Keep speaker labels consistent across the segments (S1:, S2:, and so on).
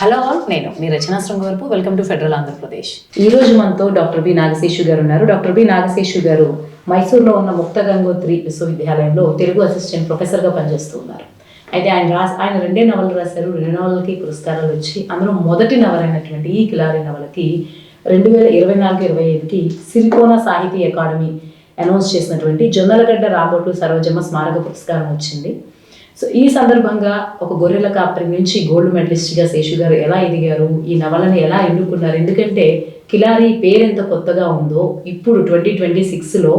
S1: Hello all, నేను మీ Rachana Srungavarapu. Welcome to Federal Andhra Pradesh. ఈ రోజు మనతో డాక్టర్ బి నాగశేషు గారు ఉన్నారు. డాక్టర్ బి నాగశేషు గారు మైసూరులో ఉన్న ముక్త గంగోత్రి విశ్వవిద్యాలయంలో తెలుగు అసిస్టెంట్ ప్రొఫెసర్గా పనిచేస్తూ ఉన్నారు. అయితే ఆయన 2 నవలలు రాశారు. 2 నవలలకి పురస్కారాలు వచ్చి అందులో మొదటి నవలైనటువంటి ఈ కిలారి నవలకి 2024-25కి సిరికోన సాహితీ అకాడమీ అనౌన్స్ చేసినటువంటి జొన్నలగడ్డ రాబోటు సరోజమ్మ స్మారక పురస్కారం వచ్చింది. సో ఈ సందర్భంగా ఒక గొర్రెల కాపరి నుంచి గోల్డ్ మెడలిస్ట్గా శేషు గారు ఎలా ఎదిగారు, ఈ నవలని ఎలా ఎన్నుకున్నారు, ఎందుకంటే కిలారి పేరు ఎంత కొత్తగా ఉందో ఇప్పుడు 2026లో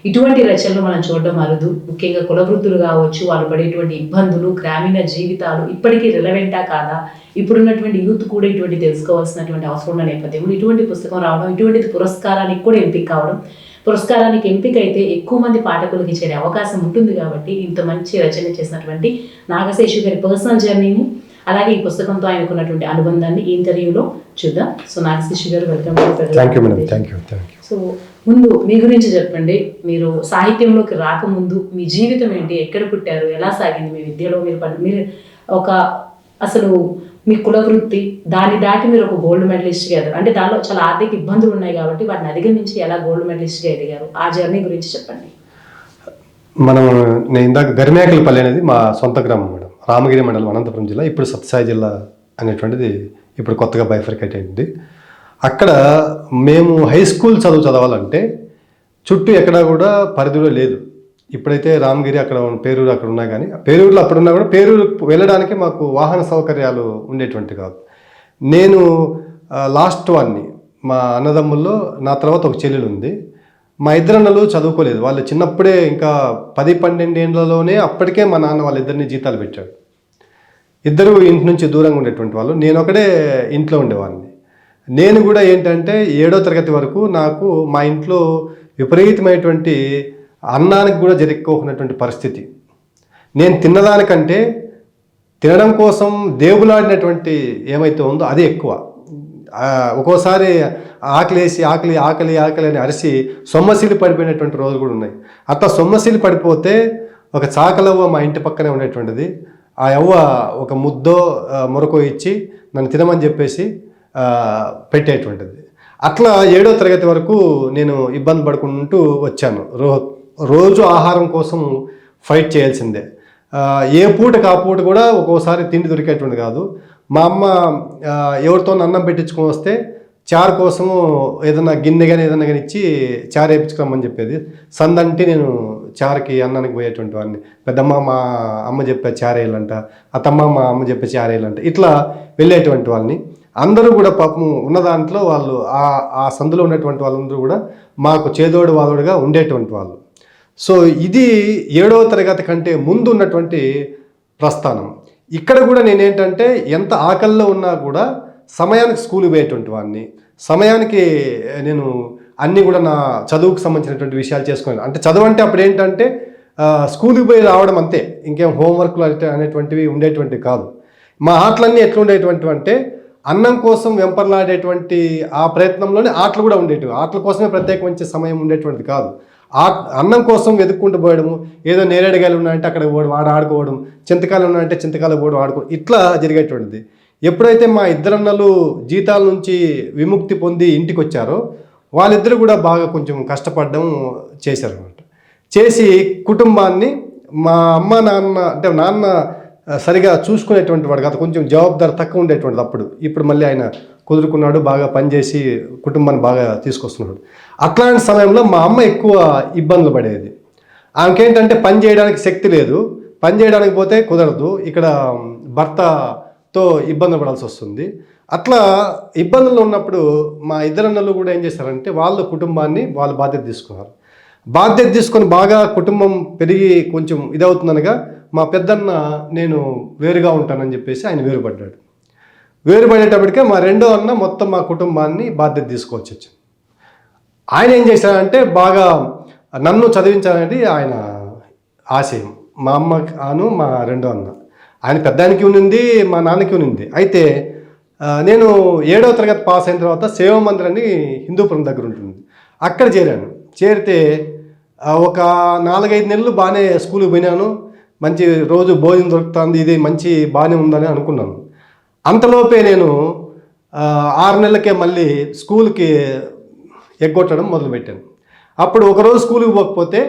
S1: ఇటువంటి రచనలు మనం చూడడం అరుదు. ముఖ్యంగా కులవృత్తులు కావచ్చు, వాళ్ళు పడేటువంటి ఇబ్బందులు, గ్రామీణ జీవితాలు ఇప్పటికీ రిలవెంటా కాదా, ఇప్పుడున్నటువంటి యూత్ కూడా ఇటువంటి తెలుసుకోవాల్సినటువంటి అవసరం ఉన్న నేపథ్యంలో ఇటువంటి పుస్తకం రావడం, ఇటువంటిది పురస్కారానికి కూడా ఎంపిక కావడం, పురస్కారానికి ఎంపిక అయితే ఎక్కువ మంది పాఠకులకి చేరే అవకాశం ఉంటుంది. కాబట్టి ఇంత మంచి రచన చేసినటువంటి నాగశేషు గారి పర్సనల్ జర్నీని, అలాగే ఈ పుస్తకంతో ఆయనకున్నటువంటి అనుబంధాన్ని ఈ ఇంటర్వ్యూలో చూద్దాం. సో నాగశేషు గారు, వెల్కమ్. సో ముందు మీ గురించి చెప్పండి. మీరు సాహిత్యంలోకి రాకముందు మీ జీవితం ఏంటి, ఎక్కడ పుట్టారు, ఎలా సాగింది మీ విద్యలో, మీరు అసలు మీ కులవృత్తి, దాన్ని దాటి మీరు ఒక గోల్డ్ మెడలిస్ట్గా ఎదిగారు. అంటే దానిలో చాలా ఆర్థిక ఇబ్బందులు ఉన్నాయి కాబట్టి వాటిని అధిగమించి ఎలా గోల్డ్ మెడలిస్ట్గా ఎదిగారు, ఆ జర్నీ గురించి చెప్పండి.
S2: నేను ఇందాక గరిమేకలపల్లి అనేది మా సొంత గ్రామం మేడం. రామగిరి మండలం, అనంతపురం జిల్లా. ఇప్పుడు సత్యసాయి జిల్లా అనేటువంటిది ఇప్పుడు కొత్తగా బైఫర్కేట్ అయింది. అక్కడ మేము హై స్కూల్ చదవాలంటే చుట్టూ ఎక్కడా కూడా పరిధిలో లేదు. ఇప్పుడైతే రామగిరి అక్కడ పేరూరు అక్కడ ఉన్నా కానీ పేరూరులో అప్పుడున్నా కూడా పేరూరు వెళ్ళడానికి మాకు వాహన సౌకర్యాలు ఉండేటువంటి కాదు. నేను లాస్ట్ వాన్ని, మా అన్నదమ్ముల్లో నా తర్వాత ఒక చెల్లెలు ఉంది. మా ఇద్దరన్నలు చదువుకోలేదు. వాళ్ళు చిన్నప్పుడే ఇంకా 10-12 ఏళ్ళలోనే అప్పటికే మా నాన్న వాళ్ళిద్దరిని జీతాలు పెట్టాడు. ఇద్దరు ఇంటి నుంచి దూరంగా ఉండేటువంటి వాళ్ళు, నేను ఒకడే ఇంట్లో ఉండేవాడిని. నేను కూడా ఏంటంటే 7వ తరగతి వరకు నాకు మా ఇంట్లో విపరీతమైనటువంటి అన్నానికి కూడా జరుపుకోకున్నటువంటి పరిస్థితి. నేను తిన్నదానికంటే తినడం కోసం దేవులాడినటువంటి ఏమైతే ఉందో అది ఎక్కువ. ఒక్కోసారి ఆకలి అని అరిసి సొమ్మసిలి పడిపోయినటువంటి రోజులు కూడా ఉన్నాయి. అట్లా సొమ్మసిలి పడిపోతే ఒక చాకలవ్వ మా ఇంటి పక్కనే ఉండేటువంటిది. ఆ యవ్వ ఒక ముద్దో మొరకో ఇచ్చి నన్ను తినమని చెప్పేసి పెట్టేటువంటిది. అట్లా 7వ తరగతి వరకు నేను ఇబ్బంది పడుకుంటూ వచ్చాను. రోజు ఆహారం కోసం ఫైట్ చేయాల్సిందే. ఏ పూటకు ఆ పూట కూడా ఒక్కోసారి తిండి దొరికేటువంటి కాదు. మా అమ్మ ఎవరితో అన్నం పెట్టించుకొని వస్తే చారు కోసము ఏదైనా గిన్నె కానీ ఏదైనా కానీ ఇచ్చి చారు వేయించుకోమని చెప్పేది. సందంటే నేను చారుకి అన్నానికి పోయేటువంటి వాడిని. పెద్దమ్మ మా అమ్మ చెప్పే చారేయాలంట, అత్తమ్మ మా అమ్మ చెప్పే చారేయాలంట, ఇట్లా వెళ్ళేటువంటి వాళ్ళని. అందరూ కూడా పాపం ఉన్న దాంట్లో వాళ్ళు ఆ సందులో ఉన్నటువంటి వాళ్ళందరూ కూడా మాకు చేదోడు వాదోడుగా ఉండేటువంటి వాళ్ళు. సో ఇది 7వ తరగతి కంటే ముందు ఉన్నటువంటి ప్రస్థానం. ఇక్కడ కూడా నేనేంటంటే ఎంత ఆకలిలో ఉన్నా కూడా సమయానికి స్కూల్కి పోయేటువంటి వాడిని. సమయానికి నేను అన్నీ కూడా నా చదువుకు సంబంధించినటువంటి విషయాలు చేసుకున్నాను. అంటే చదువు అంటే అప్పుడు ఏంటంటే స్కూల్కి పోయి రావడం అంతే, ఇంకేం హోంవర్క్లు అనేటువంటివి ఉండేటువంటివి కాదు. మా ఆటలన్నీ ఎట్లా ఉండేటువంటివి అంటే అన్నం కోసం వెంపర్లాడేటువంటి ఆ ప్రయత్నంలోనే ఆటలు కూడా ఉండేటివి. ఆటల కోసమే ప్రత్యేకించే సమయం ఉండేటువంటిది కాదు. అన్నం కోసం వెతుక్కుంటూ పోయడము, ఏదో నేరేడుగాయలు ఉన్నాయంటే అక్కడ పోవడం, ఆడుకోవడం, చింతకాయలు ఉన్నాయంటే చింతకాయలు పోవడం, ఆడుకోవడం, ఇట్లా జరిగేటువంటిది. ఎప్పుడైతే మా ఇద్దరన్నలు జీతాల నుంచి విముక్తి పొంది ఇంటికి వచ్చారో వాళ్ళిద్దరూ కూడా బాగా కొంచెం కష్టపడడం చేశారనమాట. చేసి కుటుంబాన్ని, మా అమ్మ నాన్న అంటే నాన్న సరిగా చూసుకునేటువంటి వాడు కాదు, కొంచెం జవాబుదారి తక్కువ ఉండేటువంటిది అప్పుడు. ఇప్పుడు మళ్ళీ ఆయన కుదురుకున్నాడు, బాగా పనిచేసి కుటుంబాన్ని బాగా తీసుకొస్తున్నాడు. అట్లాంటి సమయంలో మా అమ్మ ఎక్కువ ఇబ్బందులు పడేది. ఆమెకేంటంటే పని చేయడానికి శక్తి లేదు, పని చేయడానికి పోతే కుదరదు, ఇక్కడ భర్తతో ఇబ్బంది పడాల్సి వస్తుంది. అట్లా ఇబ్బందులు ఉన్నప్పుడు మా ఇద్దరన్నలు కూడా ఏం చేశారంటే వాళ్ళ కుటుంబాన్ని వాళ్ళు బాధ్యత తీసుకున్నారు. బాధ్యత తీసుకొని బాగా కుటుంబం పెరిగి కొంచెం ఇదవుతుందనగా మా పెద్దన్న నేను వేరుగా ఉంటానని చెప్పేసి ఆయన వేరుపడ్డాడు. వేరుపడేటప్పటికే మా రెండో అన్న మొత్తం మా కుటుంబాన్ని బాధ్యత తీసుకోవచ్చు వచ్చింది. ఆయన ఏం చేశారంటే బాగా నన్ను చదివించాలనేది ఆయన ఆశయం. మా అమ్మను మా రెండో అన్న, ఆయన పెద్దానికి ఉన్నింది, మా నాన్నకి ఉన్నింది. అయితే నేను 7వ తరగతి పాస్ అయిన తర్వాత సేవ మందిర్ అని హిందూపురం దగ్గర ఉంటుంది, అక్కడ చేరాను. చేరితే ఒక 4-5 నెలలు బాగానే స్కూల్కి పోయినాను. మంచి రోజు భోజనం దొరుకుతుంది, ఇది మంచి బాగానే ఉందని అనుకున్నాను. అంతలోపే నేను 6 నెలలకే మళ్ళీ స్కూల్కి ఎగ్గొట్టడం మొదలుపెట్టాను. అప్పుడు ఒకరోజు స్కూల్కి పోకపోతే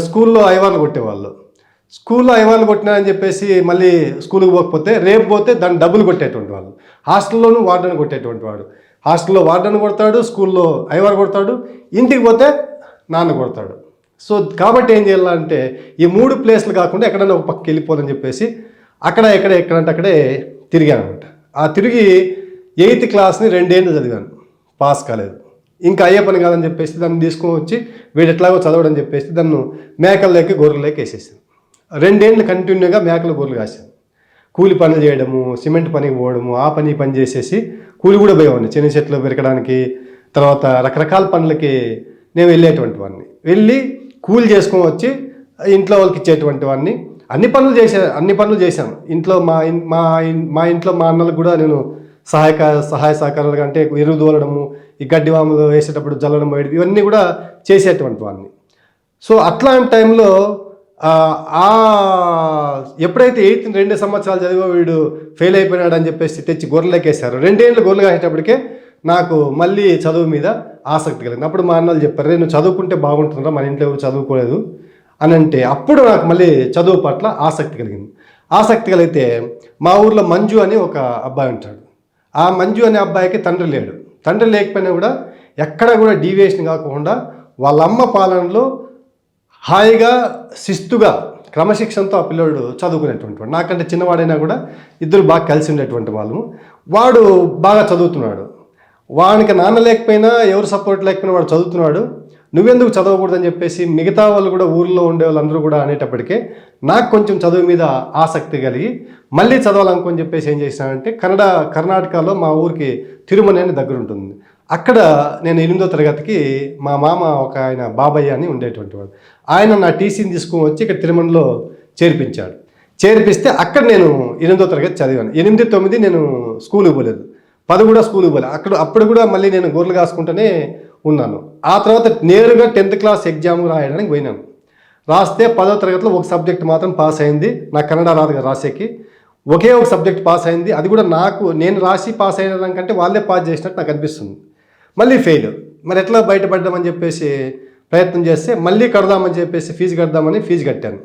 S2: స్కూల్లో ఐవార్లు కొట్టేవాళ్ళు. స్కూల్లో ఐవార్లు కొట్టినారని చెప్పేసి మళ్ళీ స్కూల్కి పోకపోతే రేపు పోతే దాన్ని డబ్బులు కొట్టేటువంటి వాళ్ళు. హాస్టల్లోనూ వార్డెన్ కొట్టేటువంటి వాడు. హాస్టల్లో వార్డెన్ కొడతాడు, స్కూల్లో ఐవార్ కొడతాడు, ఇంటికి పోతే నాన్న కొడతాడు. సో కాబట్టి ఏం చేయాలంటే ఈ 3 ప్లేస్లు కాకుండా ఎక్కడైనా ఒక పక్కకి వెళ్ళిపోదని చెప్పేసి ఎక్కడంటే అక్కడే తిరిగాను అనమాట. ఆ తిరిగి 8th క్లాస్ని 2 ఏళ్ళు చదివాను, పాస్ కాలేదు. ఇంకా అయ్యే పని కాదని చెప్పేసి దాన్ని తీసుకొని వచ్చి వీడు ఎట్లాగో చదవడని చెప్పేసి దాన్ని మేకల్లోకి గొర్రెల్లోకి వేసేసాను. 2 ఏళ్ళు కంటిన్యూగా మేకలు గొర్రెలు కాసాను. కూలి పనులు చేయడము, సిమెంట్ పనికి పోవడము, ఆ పని చేసేసి కూలి కూడా పోయేవాడిని. చిన్న చెట్లు పెరగడానికి, తర్వాత రకరకాల పనులకి నేను వెళ్ళేటువంటి వాడిని. వెళ్ళి కూలి చేసుకొని వచ్చి ఇంట్లో వాళ్ళకి ఇచ్చేటువంటి వాడిని. అన్ని పనులు చేశాను. ఇంట్లో మా ఇంట్లో మా అన్నలకు కూడా నేను సహాయ సహకారాలు అంటే ఎరువు తోలడము, ఈ గడ్డి వాములు వేసేటప్పుడు జల్లడం, వేయడం, ఇవన్నీ కూడా చేసేటువంటి వాడిని. సో అట్లాంటి టైంలో ఎప్పుడైతే 8th 2 సంవత్సరాలు చదివో వీడు ఫెయిల్ అయిపోయినాడు అని చెప్పేసి తెచ్చి గొర్రెలకేసారు. 2 ఏళ్ళు గొర్రెలు కాసేటప్పటికే నాకు మళ్ళీ చదువు మీద ఆసక్తి కలిగింది. అప్పుడు మా అన్నలు చెప్పారు, నేను చదువుకుంటే బాగుంటుందా, మన ఇంట్లో ఎవరు చదువుకోలేదు అని అంటే అప్పుడు నాకు మళ్ళీ చదువు పట్ల ఆసక్తి కలిగింది. ఆసక్తి కలిగితే మా ఊర్లో మంజు అని ఒక అబ్బాయి ఉంటాడు. ఆ మంజు అనే అబ్బాయికి తండ్రి లేడు. తండ్రి లేకపోయినా కూడా ఎక్కడ కూడా డీవియేషన్ కాకుండా వాళ్ళ అమ్మ పాలనలో హాయిగా శిస్తుగా క్రమశిక్షణతో ఆ పిల్లోడు చదువుకునేటువంటి వాడు. నాకంటే చిన్నవాడైనా కూడా ఇద్దరు బాగా కలిసి ఉండేటువంటి వాళ్ళము. వాడు బాగా చదువుతున్నాడు. వానికి నాన్న లేకపోయినా ఎవరు సపోర్ట్ లేకపోయినా వాడు చదువుతున్నాడు. నువ్వెందుకు చదవకూడదని చెప్పేసి మిగతా వాళ్ళు కూడా ఊళ్ళో ఉండే వాళ్ళందరూ కూడా అనేటప్పటికే నాకు కొంచెం చదువు మీద ఆసక్తి కలిగి మళ్ళీ చదవాలనుకొని చెప్పేసి ఏం చేశానంటే కర్ణాటకలో మా ఊరికి తిరుమల అని దగ్గర ఉంటుంది. అక్కడ నేను 8వ తరగతికి మా మామ ఒక ఆయన బాబయ్య అని ఉండేటువంటి వాడు. ఆయన నా టీసీని తీసుకొని వచ్చి ఇక్కడ తిరుమలలో చేర్పించాడు. చేర్పిస్తే అక్కడ నేను 8వ తరగతి చదివాను. 8, 9 నేను స్కూల్కి పోలేదు, 10 కూడా స్కూల్కి పోలేదు. అప్పుడు కూడా మళ్ళీ నేను గొర్రెలు కాసుకుంటూనే ఉన్నాను. ఆ తర్వాత నేరుగా 10th క్లాస్ ఎగ్జామ్ రాయడానికి పోయినాను. రాస్తే 10వ తరగతిలో ఒక సబ్జెక్ట్ మాత్రం పాస్ అయింది. నాకు కన్నడ రాదుగా రాసేకి. ఒకే ఒక సబ్జెక్ట్ పాస్ అయింది. అది కూడా నేను రాసి పాస్ అయిన దానికంటే వాళ్ళే పాస్ చేసినట్టు నాకు అనిపిస్తుంది. మళ్ళీ ఫెయిల్. మరి ఎట్లా బయటపడ్డామని చెప్పేసి ప్రయత్నం చేస్తే మళ్ళీ కడదామని చెప్పేసి ఫీజు కట్టాను.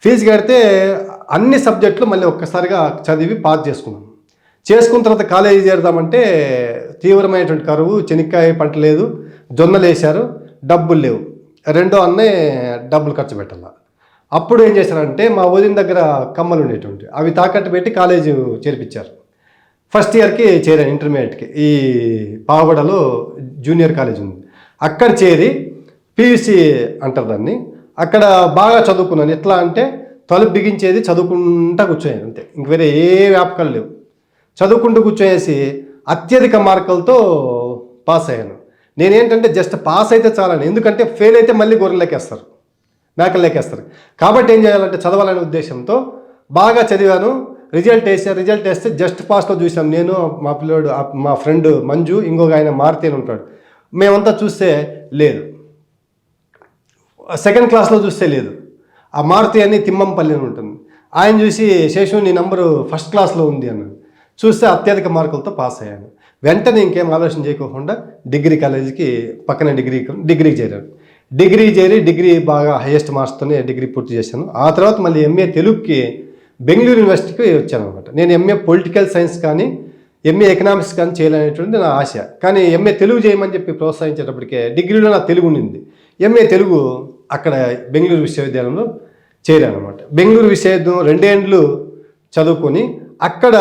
S2: ఫీజు కడితే అన్ని సబ్జెక్టులు మళ్ళీ ఒక్కసారిగా చదివి పాస్ చేసుకున్న తర్వాత కాలేజీ చేరదామంటే తీవ్రమైనటువంటి కరువు, చెనిక్కాయ పంట లేదు, జొన్నలు వేశారు, డబ్బులు లేవు. రెండో అన్నే డబ్బులు ఖర్చు పెట్టాల. అప్పుడు ఏం చేశారంటే మా వదిన దగ్గర కమ్మలు ఉండేటువంటి అవి తాకట్టు పెట్టి కాలేజీ చేర్పించారు. ఫస్ట్ ఇయర్కి చేరాను, ఇంటర్మీడియట్కి. ఈ పావగడలో జూనియర్ కాలేజ్ ఉంది, అక్కడ చేరి పియూసీ అంటారు దాన్ని. అక్కడ బాగా చదువుకున్నాను. ఎట్లా అంటే తలుపు బిగించేది చదువుకుంటా కూర్చోయాను అంతే, ఇంక వేరే ఏ వ్యాపకాలు లేవు. చదువుకుంటూ కూర్చోయేసి అత్యధిక మార్కులతో పాస్ అయ్యాను. నేనేంటంటే జస్ట్ పాస్ అయితే చాలని, ఎందుకంటే ఫెయిల్ అయితే మళ్ళీ గొర్రెలకేస్తారు, మేకల్లేకేస్తారు. కాబట్టి ఏం చేయాలంటే చదవాలనే ఉద్దేశంతో బాగా చదివాను. రిజల్ట్ వేస్తే జస్ట్ పాస్లో చూసాం. నేను, మా పిల్లోడు, మా ఫ్రెండ్ మంజు, ఇంకొక ఆయన మారుతి అని ఉంటాడు. మేమంతా చూస్తే లేదు. సెకండ్ క్లాస్లో చూస్తే లేదు. ఆ మారుతి అని తిమ్మంపల్లి అని ఉంటుంది. ఆయన చూసి శేషు నీ నంబరు ఫస్ట్ క్లాస్లో ఉంది అన్నాడు. చూస్తే అత్యధిక మార్కులతో పాస్ అయ్యాను. వెంటనే ఇంకేం ఆలోచన చేయకోకుండా డిగ్రీ కాలేజీకి పక్కన డిగ్రీకి చేరాను. డిగ్రీ బాగా హైయెస్ట్ మార్క్స్తోనే డిగ్రీ పూర్తి చేశాను. ఆ తర్వాత మళ్ళీ ఎంఏ తెలుగుకి బెంగళూరు యూనివర్సిటీకి వచ్చాను అనమాట. నేను ఎంఏ పొలిటికల్ సైన్స్ కానీ ఎంఏ ఎకనామిక్స్ కానీ చేయాలనేటువంటి నా ఆశ. కానీ ఎంఏ తెలుగు చేయమని చెప్పి ప్రోత్సహించేటప్పటికే డిగ్రీలో నా తెలుగు ఉండింది. ఎంఏ తెలుగు అక్కడ బెంగళూరు విశ్వవిద్యాలయంలో చేరాను అనమాట. బెంగళూరు విశ్వవిద్యాలయం 2 ఏళ్ళు చదువుకొని అక్కడ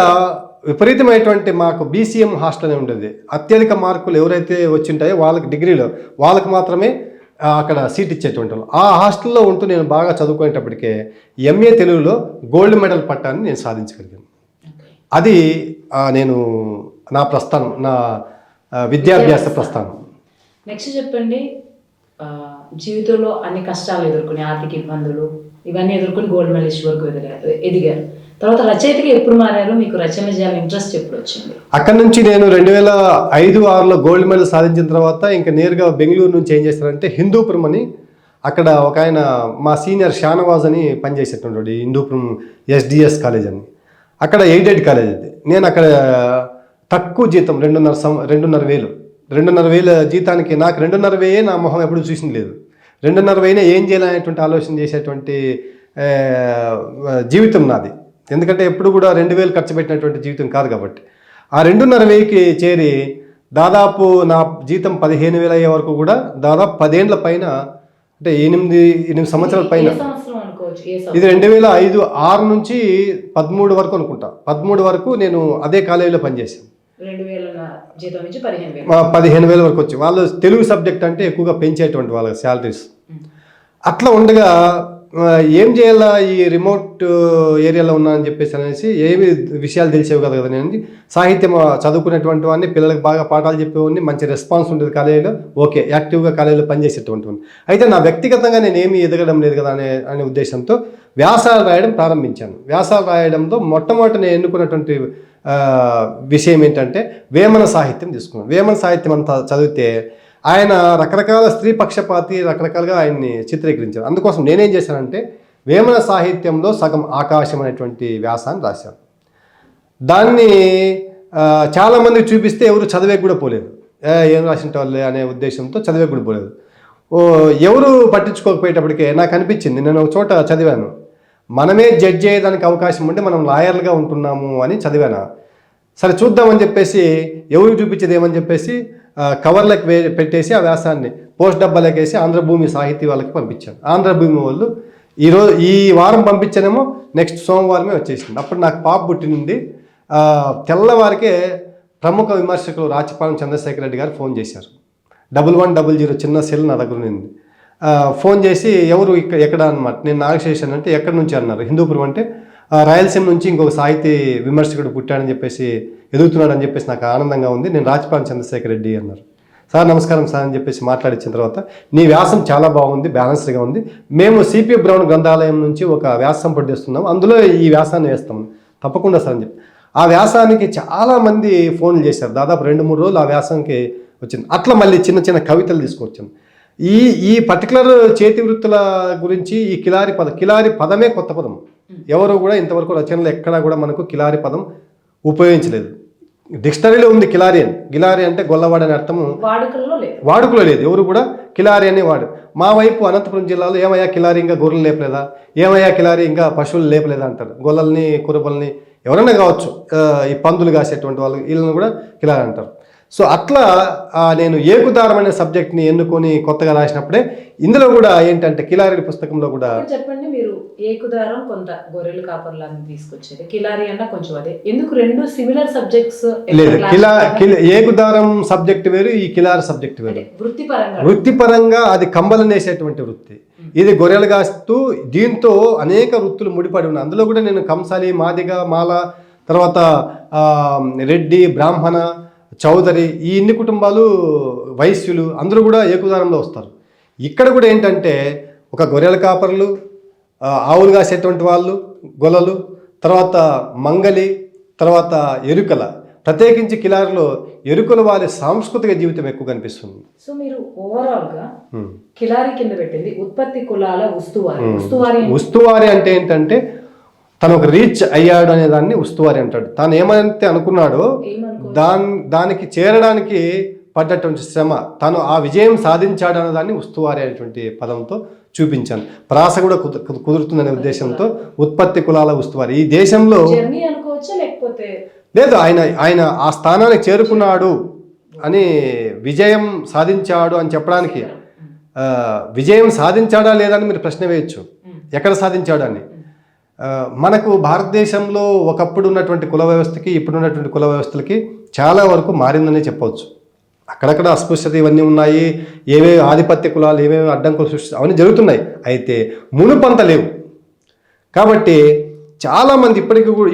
S2: విపరీతమైనటువంటి మాకు బీసీఎం హాస్టల్ అని ఉండేది. అత్యధిక మార్కులు ఎవరైతే వచ్చింటాయో వాళ్ళకి డిగ్రీలో వాళ్ళకి మాత్రమే అక్కడ సీట్ ఇచ్చేటువంటి వాళ్ళు. ఆ హాస్టల్లో ఉంటూ నేను బాగా చదువుకునేటప్పటికే ఎంఏ తెలుగులో గోల్డ్ మెడల్ పట్టాన్ని నేను సాధించగలిగాను. అది నేను నా ప్రస్థానం, నా విద్యాభ్యాస ప్రస్థానం.
S1: నెక్స్ట్ చెప్పండి, జీవితంలో అన్ని కష్టాలు ఎదుర్కొని, ఆర్థిక ఇబ్బందులు ఇవన్నీ ఎదుర్కొని గోల్డ్ మెడలిస్ట్ వరకు ఎదిగారు. తర్వాత రచయితగా ఎప్పుడు మారారు? మీకు రచన చేయాలని ఇంట్రెస్ట్ ఎప్పుడు వచ్చింది?
S2: అక్కడ నుంచి నేను 2005-6లో గోల్డ్ మెడల్ సాధించిన తర్వాత ఇంకా నేరుగా బెంగళూరు నుంచి ఏం చేస్తారంటే హిందూపురం అని, అక్కడ ఒక ఆయన మా సీనియర్ షానవాజ్ అని పనిచేసేటువంటి హిందూపురం ఎస్డిఎస్ కాలేజ్ అని, అక్కడ ఎయిడెడ్ కాలేజ్ అది. నేను అక్కడ తక్కువ జీతం 2,500 జీతానికి నాకు 2,500 నా మొహం ఎప్పుడు చూసింది లేదు. 2,500 ఏం చేయాలనేటువంటి ఆలోచన చేసేటువంటి జీవితం నాది. ఎందుకంటే ఎప్పుడు కూడా 2,000 ఖర్చు పెట్టినటువంటి జీవితం కాదు కాబట్టి. ఆ 2,500కి చేరి దాదాపు నా జీతం 15,000 అయ్యే వరకు కూడా దాదాపు 10 ఏళ్ళ పైన, అంటే 8 సంవత్సరాల పైన. ఇది 2005-6 నుంచి 13 వరకు అనుకుంటా. 13 వరకు నేను అదే కాలేజీలో పనిచేశాను. 15,000 వరకు వచ్చి వాళ్ళు తెలుగు సబ్జెక్ట్ అంటే ఎక్కువగా పెంచేటువంటి వాళ్ళ శాలరీస్. అట్లా ఉండగా ఏం చేయాలా ఈ రిమోట్ ఏరియాలో ఉన్నా అని చెప్పేసి అనేసి ఏమి విషయాలు తెలిసేవి కదా నేను సాహిత్యం చదువుకునేటువంటి వాడిని, పిల్లలకు బాగా పాఠాలు చెప్పేవాడిని, మంచి రెస్పాన్స్ ఉంటుంది కాలేజీలో, ఓకే యాక్టివ్గా కాలేజీలో పనిచేసేటువంటి వాడిని. అయితే నా వ్యక్తిగతంగా నేను ఏమీ ఎదగడం లేదు కదా అనే ఉద్దేశంతో వ్యాసాలు రాయడం ప్రారంభించాను. వ్యాసాలు రాయడంలో మొట్టమొదటి నేను ఎన్నుకున్నటువంటి విషయం ఏంటంటే వేమన సాహిత్యం తీసుకున్నాను. వేమన సాహిత్యం అంతా చదివితే ఆయన రకరకాల స్త్రీ పక్షపాతి రకరకాలుగా ఆయన్ని చిత్రీకరించారు. అందుకోసం నేనేం చేశానంటే వేమన సాహిత్యంలో సగం ఆకాశం అనేటువంటి వ్యాసాన్ని రాశాను. దాన్ని చాలామందికి చూపిస్తే ఎవరు చదివే కూడా పోలేదు, ఏం రాసిన వాళ్ళే అనే ఉద్దేశంతో చదివే కూడా పోలేదు. ఎవరు పట్టించుకోకపోయేటప్పటికే నాకు అనిపించింది, నేను ఒక చోట చదివాను, మనమే జడ్జ్ అయ్యేదానికి అవకాశం ఉంటే మనం లాయర్లుగా ఉంటున్నాము అని చదివాను. సరే చూద్దామని చెప్పేసి ఎవరికి చూపించేది ఏమని చెప్పేసి కవర్లకు పెట్టేసి ఆ వ్యాసాన్ని పోస్ట్ డబ్బాలకేసి ఆంధ్రభూమి సాహితీ వాళ్ళకి పంపించాను. ఆంధ్రభూమి వాళ్ళు ఈ వారం పంపించానేమో నెక్స్ట్ సోమవారమే వచ్చేసింది. అప్పుడు నాకు పాప పుట్టినుంది. తెల్లవారికే ప్రముఖ విమర్శకులు రాచపాలెం చంద్రశేఖర్ రెడ్డి గారు ఫోన్ చేశారు. 1100 చిన్న సెల్ నా దగ్గర ఉంది. ఫోన్ చేసి ఎవరు ఎక్కడ అనమాట, నేను నాగశేషన్ అంటే ఎక్కడి నుంచి అన్నారు. హిందూపురం అంటే రాయలసీమ నుంచి ఇంకొక సాహితీ విమర్శకుడు పుట్టాడని చెప్పేసి ఎదుగుతున్నాడు అని చెప్పేసి నాకు ఆనందంగా ఉంది, నేను రాచపాలెం చంద్రశేఖర్ రెడ్డి అన్నారు. సార్ నమస్కారం సార్ అని చెప్పేసి మాట్లాడించిన తర్వాత నీ వ్యాసం చాలా బాగుంది, బ్యాలెన్స్డ్గా ఉంది, మేము సిపి బ్రౌన్ గ్రంథాలయం నుంచి ఒక వ్యాసం పట్టిస్తున్నాం, అందులో ఈ వ్యాసాన్ని వేస్తాం. తప్పకుండా సార్ అని చెప్పి ఆ వ్యాసానికి చాలామంది ఫోన్లు చేశారు. దాదాపు 2-3 రోజులు ఆ వ్యాసానికి వచ్చింది. అట్లా మళ్ళీ చిన్న చిన్న కవితలు తీసుకొచ్చాను. ఈ పర్టికులర్ చేతి వృత్తుల గురించి ఈ కిలారి పదమే కొత్త పదం. ఎవరు కూడా ఇంతవరకు రచనలు ఎక్కడా కూడా మనకు కిలారి పదం ఉపయోగించలేదు. డిక్షనరీలో ఉంది కిలారి అని. గిలారి అంటే గొల్లవాడు అనే అర్థము వాడుకలో లేదు. ఎవరు కూడా కిలారి అని వాడు. మా వైపు అనంతపురం జిల్లాలో ఏమయ్యా కిలారి ఇంకా గొర్రెలు లేపలేదా, ఏమయ్యా కిలారి ఇంకా పశువులు లేపలేదా అంటారు. గొల్లల్ని కురబల్ని ఎవరైనా కావచ్చు, ఈ పందులు కాసేటువంటి వాళ్ళు వీళ్ళని కూడా కిలారి అంటారు. సో అట్లా నేను ఏకుదారమైన సబ్జెక్ట్ని ఎన్నుకొని కొత్తగా రాసినప్పుడే ఇందులో కూడా ఏంటంటే కిలారి పుస్తకంలో కూడా
S1: చెప్పండి, మీరు ఏకుదారం కొంత గొర్రెలు కాపర్లాన్ని తీసుకొచ్చేది, కిలారి అన్న కొంచెం అదే, ఎందుకు రెండు సిమిలర్ సబ్జెక్ట్స్
S2: లేదు? ఏకుదారం సబ్జెక్ట్ వేరు, ఈ కిలారి సబ్జెక్ట్ వేరు. వృత్తిపరంగా అది కంబలు నేసేటువంటి వృత్తి, ఇది గొర్రెలు కాస్తూ దీంతో అనేక వృత్తులు ముడిపడి ఉన్నాయి. అందులో కూడా నేను కంసాలి, మాదిగ, మాల, తర్వాత రెడ్డి, బ్రాహ్మణ, చౌదరి, ఈ ఇన్ని కుటుంబాలు, వైశ్యులు అందరూ కూడా ఏకుదారంలో వస్తారు. ఇక్కడ కూడా ఏంటంటే ఒక గొర్రెల కాపర్లు, ఆవులు కాసేటువంటి వాళ్ళు, గొల్లలు, తర్వాత మంగలి, తర్వాత ఎరుకల, ప్రత్యేకించి కిలారిలో ఎరుకల వారి సాంస్కృతిక జీవితం ఎక్కువ కనిపిస్తుంది.
S1: సో మీరు ఓవరాల్ గా కిలారి కింద పెట్టింది ఉత్పత్తి కులాల ఉస్తువారి అంటే ఏంటంటే తను ఒక రీచ్ అయ్యాడు అనే దాన్ని ఉస్తువారి అంటాడు. తాను ఏమైతే అనుకున్నాడో దానికి చేరడానికి పడ్డటువంటి శ్రమ, తను ఆ విజయం సాధించాడు అనే దాన్ని ఉస్తువారి అనేటువంటి పదంతో చూపించాను. ప్రాస కూడా కుదురుతుందనే ఉద్దేశంతో ఉత్పత్తి కులాల ఉస్తువారి. ఈ దేశంలో లేదు, ఆయన ఆ స్థానానికి చేరుకున్నాడు అని, విజయం సాధించాడు అని చెప్పడానికి, విజయం సాధించాడా లేదా అని మీరు ప్రశ్న వేయచ్చు, ఎక్కడ సాధించాడు అని. మనకు భారతదేశంలో ఒకప్పుడు ఉన్నటువంటి కుల వ్యవస్థకి ఇప్పుడు ఉన్నటువంటి కుల వ్యవస్థలకి చాలా వరకు మారిందనే చెప్పవచ్చు. అక్కడక్కడ అస్పృశ్యత ఇవన్నీ ఉన్నాయి, ఏవేవి ఆధిపత్య కులాలు, ఏవేవి అడ్డంకులు సృష్టి అవన్నీ జరుగుతున్నాయి. అయితే మునుపంత లేవు. కాబట్టి చాలామంది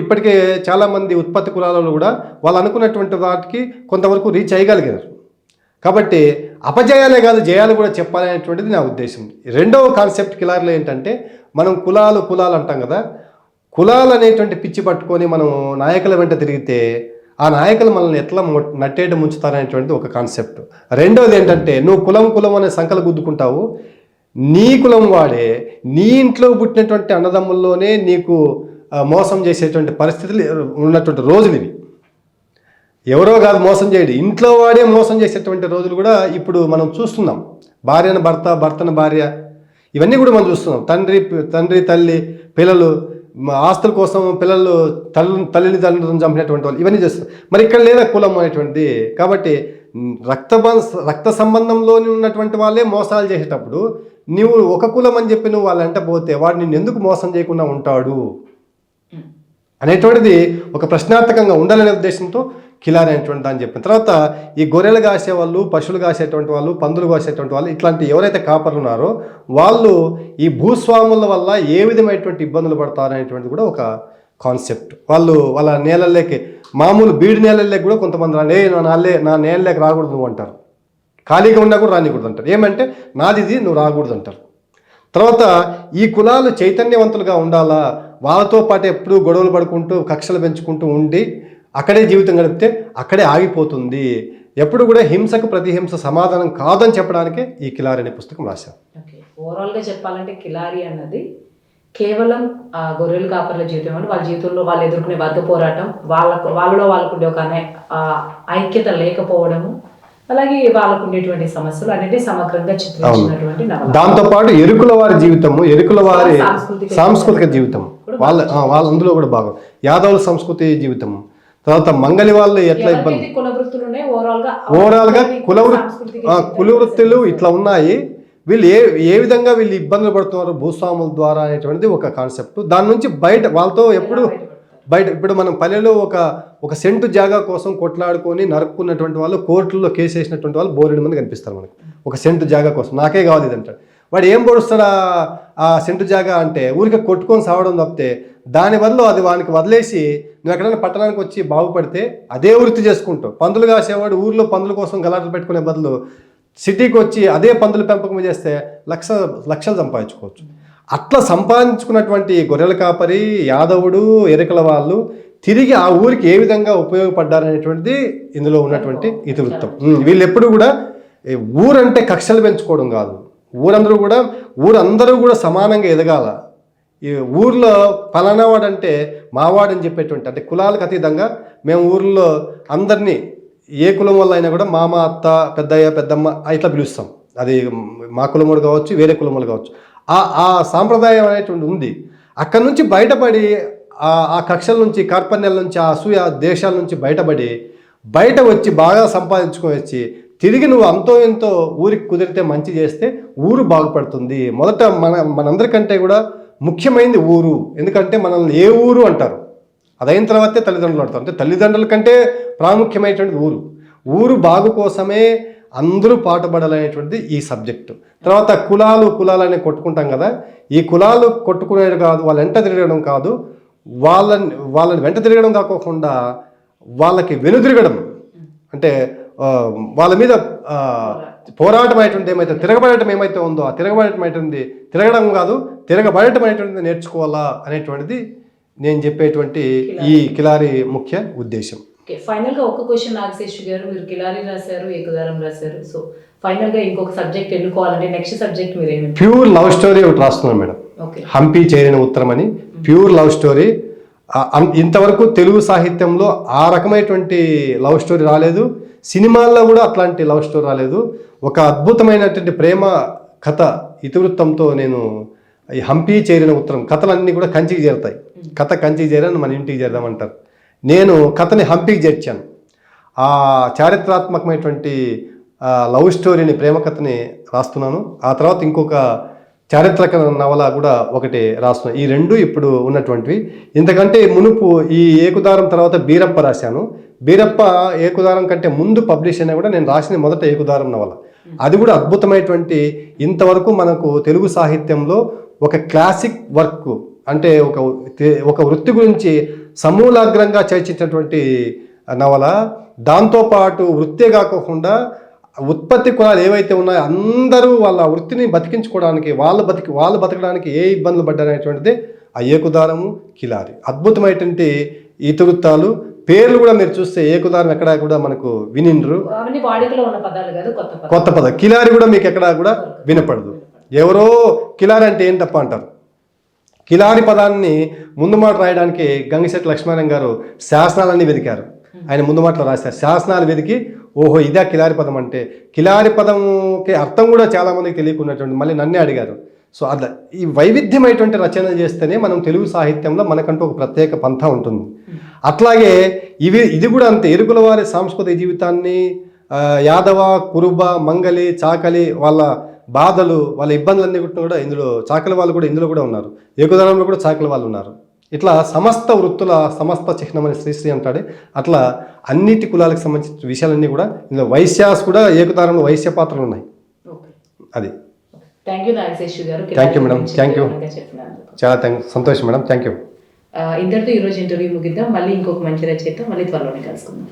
S1: ఇప్పటికే చాలామంది ఉత్పత్తి కులాలలో కూడా వాళ్ళు అనుకున్నటువంటి వాటికి కొంతవరకు రీచ్ అయ్యగలిగారు. కాబట్టి అపజయాలే కాదు, జయాలు కూడా చెప్పాలనేటువంటిది నా ఉద్దేశం. రెండవ కాన్సెప్ట్ కిలారిలో ఏంటంటే, మనం కులాలు అంటాం కదా, కులాలు అనేటువంటి పిచ్చి పట్టుకొని మనం నాయకుల వెంట తిరిగితే ఆ నాయకులు మనల్ని ఎట్లా నట్టేట ముంచుతారనేటువంటి ఒక కాన్సెప్ట్. రెండవది ఏంటంటే, నువ్వు కులం అనే సంకలు గుద్దుకుంటావు, నీ కులం వాడే నీ ఇంట్లో పుట్టినటువంటి అన్నదమ్ముల్లోనే నీకు
S2: మోసం చేసేటువంటి పరిస్థితులు ఉన్నటువంటి రోజులు ఇవి. ఎవరో కాదు మోసం చేయడు, ఇంట్లో వాడే మోసం చేసేటువంటి రోజులు కూడా ఇప్పుడు మనం చూస్తున్నాం. భార్యను భర్త, భర్తను భార్య, ఇవన్నీ కూడా మనం చూస్తున్నాం. తండ్రి తల్లి పిల్లలు, ఆస్తుల కోసం పిల్లలు తల్లిని చంపినటువంటి వాళ్ళు, ఇవన్నీ చేస్తున్నారు. మరి ఇక్కడ లేదా కులం అనేటువంటిది. కాబట్టి రక్త సంబంధంలోని ఉన్నటువంటి వాళ్ళే మోసాలు చేసేటప్పుడు నువ్వు ఒక కులం అని చెప్పి నువ్వు వాళ్ళంట పోతే వాడు నిన్ను ఎందుకు మోసం చేయకుండా ఉంటాడు అనేటువంటిది ఒక ప్రశ్నార్థకంగా ఉండాలనే ఉద్దేశంతో కిలారి అనేటువంటి దాన్ని చెప్పిన తర్వాత, ఈ గొర్రెలు కాసేవాళ్ళు, పశువులు కాసేటువంటి వాళ్ళు, పందులు కాసేటువంటి వాళ్ళు, ఇట్లాంటి ఎవరైతే కాపర్లు ఉన్నారో వాళ్ళు ఈ భూస్వాముల వల్ల ఏ విధమైనటువంటి ఇబ్బందులు పడతారు అనేటువంటిది కూడా ఒక కాన్సెప్ట్. వాళ్ళ నేలల్లోకి, మామూలు బీడు నేలల్లోకి కూడా కొంతమంది నా నేలలోకి రాకూడదు నువ్వు అంటారు. ఖాళీగా ఉన్నా కూడా రానికూడదు అంటారు. ఏమంటే నాది ఇది, నువ్వు రాకూడదు అంటారు. తర్వాత ఈ కులాలు చైతన్యవంతులుగా ఉండాలా, వాళ్ళతో పాటు ఎప్పుడూ గొడవలు పడుకుంటూ కక్షలు పెంచుకుంటూ ఉండి అక్కడే జీవితం గడిపితే అక్కడే ఆగిపోతుంది. ఎప్పుడు కూడా హింసకు ప్రతిహింస సమాధానం కాదని చెప్పడానికే ఈ కిలారి అనే పుస్తకం రాశారు.
S1: ఓకే, ఓవరాల్గా చెప్పాలంటే కిలారి అన్నది కేవలం గొర్రెలు కాపర్ల జీవితం అని, వాళ్ళ జీవితంలో వాళ్ళు ఎదుర్కొనే వర్గ పోరాటం, వాళ్ళలో వాళ్ళకుండే ఒక ఐక్యత లేకపోవడము, అలాగే వాళ్ళకు ఉండేటువంటి సమస్యలు అనేది సమగ్రంగా చిత్రించినటువంటి నవల.
S2: దాంతోపాటు ఎరుకుల వారి జీవితము, ఎరుకుల వారి సాంస్కృతిక జీవితం, వాళ్ళ అందులో కూడా భాగం. యాదవుల సంస్కృతి జీవితం, తర్వాత మంగళి వాళ్ళు ఎట్లా ఇబ్బంది, ఓవరాల్ గా కుల వృత్తులు ఇట్లా ఉన్నాయి. వీళ్ళు ఏ విధంగా వీళ్ళు ఇబ్బందులు పడుతున్నారు భూస్వాముల ద్వారా అనేటువంటిది ఒక కాన్సెప్ట్. దాని నుంచి వాళ్ళతో ఎప్పుడు ఇప్పుడు మనం పల్లెలో ఒక సెంటు జాగా కోసం కొట్లాడుకొని నరుక్కున్నటువంటి వాళ్ళు, కోర్టుల్లో కేసు వేసినటువంటి వాళ్ళు బోరెడు మంది కనిపిస్తారు మనకు. ఒక సెంటు జాగా కోసం నాకే కావాలి ఇది అంటాడు. వాడు ఏం పొడుస్తాడా ఆ సెంటు జాగా అంటే ఊరికి కొట్టుకొని సావడం తప్పితే దాని బదులు అది వానికి వదిలేసి నువ్వు ఎక్కడైనా పట్టణానికి వచ్చి బాగుపడితే అదే వృత్తి చేసుకుంటావు. పందులు కాసేవాడు ఊర్లో పందుల కోసం గలాటలు పెట్టుకునే బదులు సిటీకి వచ్చి అదే పందుల పెంపకం చేస్తే లక్షలు సంపాదించుకోవచ్చు. అట్లా సంపాదించుకున్నటువంటి గొర్రెల కాపరి, యాదవుడు, ఎరకల వాళ్ళు తిరిగి ఆ ఊరికి ఏ విధంగా ఉపయోగపడ్డారనేటువంటిది ఇందులో ఉన్నటువంటి ఇతివృత్తం. వీళ్ళు ఎప్పుడు కూడా ఊరంటే కక్షలు పెంచుకోవడం కాదు, ఊరందరూ కూడా సమానంగా ఎదగాల. ఈ ఊర్లో ఫలానా వాడంటే మావాడని చెప్పేటువంటి, అంటే కులాలకు అతీతంగా మేము ఊర్లో అందరినీ ఏ కులం వల్ల అయినా కూడా మామ, అత్త, పెద్దయ్య, పెద్దమ్మ ఇట్లా పిలుస్తాం. అది మా కులముడు కావచ్చు, వేరే కులములు కావచ్చు. ఆ సాంప్రదాయం అనేటువంటి ఉంది. అక్కడి నుంచి బయటపడి ఆ కక్షల నుంచి, కార్పణ్యాల నుంచి, ఆ అసూయ దేశాల నుంచి బయట వచ్చి బాగా సంపాదించుకొని వచ్చి తిరిగి నువ్వు అంతో ఎంతో ఊరికి కుదిరితే మంచి చేస్తే ఊరు బాగుపడుతుంది. మొదట మనందరికంటే కూడా ముఖ్యమైనది ఊరు. ఎందుకంటే మనల్ని ఏ ఊరు అంటారు, అదైన తర్వాతే తల్లిదండ్రులు అంటారు. అంటే తల్లిదండ్రుల కంటే ప్రాముఖ్యమైనటువంటిది ఊరు బాగు కోసమే అందరూ పాటుపడాలనేటువంటిది ఈ సబ్జెక్టు. తర్వాత కులాలని కొట్టుకుంటాం కదా, ఈ కులాలు కొట్టుకునేది కాదు, వాళ్ళ వెంట తిరగడం కాదు, వాళ్ళని వెంట తిరగడం కాకుండా వాళ్ళకి వెనుదిరగడం, అంటే వాళ్ళ మీద పోరాటం అనేటువంటి ఏమైతే తిరగబడటం ఏమైతే ఉందో ఆ తిరగడం కాదు, తిరగబడటం అనేటువంటిది నేర్చుకోవాలా అనేటువంటిది నేను చెప్పేటువంటి ఈ కిలారి ముఖ్య ఉద్దేశం.
S1: ఫైనల్ గా ఒక క్వశ్చన్ నాగశేషు గారు, మీరు కిలారి రాశారు, ఏకదారం రాశారు, సో ఫైనల్ గా ఇంకొక సబ్జెక్ట్ ఎన్నుకోవాలంటే నెక్స్ట్ సబ్జెక్ట్ మీరు ఏమి?
S2: ప్యూర్ లవ్ స్టోరీ ఒకటి రాస్తున్నాను మేడం. హంపి చేరిన ఉత్తరం అని ప్యూర్ లవ్ స్టోరీ. ఇంతవరకు తెలుగు సాహిత్యంలో ఆ రకమైనటువంటి లవ్ స్టోరీ రాలేదు, సినిమాల్లో కూడా అట్లాంటి లవ్ స్టోరీ రాలేదు. ఒక అద్భుతమైనటువంటి ప్రేమ కథ ఇతివృత్తంతో నేను ఈ హంపి చేరిన ఉత్తరం, కథలన్నీ కూడా కంచికి చేరుతాయి. కథ కంచికి చేరని మన ఇంటికి చేద్దామంటారు. నేను కథని హంపికి చేర్చాను. ఆ చారిత్రాత్మకమైనటువంటి లవ్ స్టోరీని, ప్రేమ కథని రాస్తున్నాను. ఆ తర్వాత ఇంకొక చారిత్రక నవల కూడా ఒకటి రాస్తున్నాను. ఈ రెండు ఇప్పుడు ఉన్నటువంటివి. ఇంతకంటే మునుపు ఈ ఏకుదారం తర్వాత బీరప్ప రాశాను. బీరప్ప ఏకుదారం కంటే ముందు పబ్లిష్ అయినా కూడా నేను రాసిన మొదట ఏకుదారం నవల. అది కూడా అద్భుతమైనటువంటి, ఇంతవరకు మనకు తెలుగు సాహిత్యంలో ఒక క్లాసిక్ వర్క్, అంటే ఒక వృత్తి గురించి సమూలాగ్రంగా చర్చించినటువంటి నవల. దాంతోపాటు వృత్తే కాకుండా ఉత్పత్తి కులాలు ఏవైతే ఉన్నాయో అందరూ వాళ్ళ వృత్తిని బతికించుకోవడానికి, వాళ్ళు బతకడానికి ఏ ఇబ్బందులు పడ్డారనేటువంటిది ఆ ఏకుదారము, కిలారి. అద్భుతమైనటువంటి ఇతివృత్తాలు. పేర్లు కూడా మీరు చూస్తే ఏకుదారం ఎక్కడా కూడా మనకు వినిండ్రు, కొత్త పదం. కిలారి కూడా మీకు ఎక్కడా కూడా వినపడదు. ఎవరో కిలారి అంటే ఏంటప్ప అంటారు. కిలారి పదాన్ని ముందు మాట రాయడానికి గంగిశెట్టి లక్ష్మీనారాయణ గారు శాసనాలన్నీ వెతికారు. ఆయన ముందు మాటలో రాశారు. శాసనాలు వెతికి ఓహో ఇదే కిలారి పదం అంటే, కిలారి పదంకి అర్థం కూడా చాలామందికి తెలియకున్నటువంటి మళ్ళీ నన్నే అడిగారు. సో అట్లా ఈ వైవిధ్యమైనటువంటి రచనలు చేస్తేనే మనం తెలుగు సాహిత్యంలో మనకంటూ ఒక ప్రత్యేక పంథా ఉంటుంది. అట్లాగే ఇది కూడా అంతే. ఎరుకుల వారి సాంస్కృతిక జీవితాన్ని యాదవ, కురుబ, మంగలి, చాకలి వాళ్ళ బాధలు, వాళ్ళ ఇబ్బందులన్నీ కూడా ఇందులో చాకలి వాళ్ళు కూడా ఇందులో కూడా ఉన్నారు. ఏకదానంలో కూడా చాకలి వాళ్ళు ఉన్నారు. ఇట్లా సమస్త వృత్తుల సమస్త చిహ్నం అని శ్రీశ్రీ అంటాడే, అట్లా అన్నిటి కులాలకు సంబంధించిన విషయాలన్నీ కూడా ఇందులో వైశ్యాస్ కూడా ఏకదానంలో వైశ్య పాత్రలు ఉన్నాయి. అది.
S1: థ్యాంక్ యూ నాగశేషు గారు.
S2: Thank you madam. Thank you. చాలా సంతోషం మేడం. Thank you.
S1: ఇంతటితో ఈరోజు ఇంటర్వ్యూ ముగిద్దాం. మళ్ళీ ఇంకొక మంచి రచయిత మళ్ళీ త్వరలోనే కలుసుకుందాం.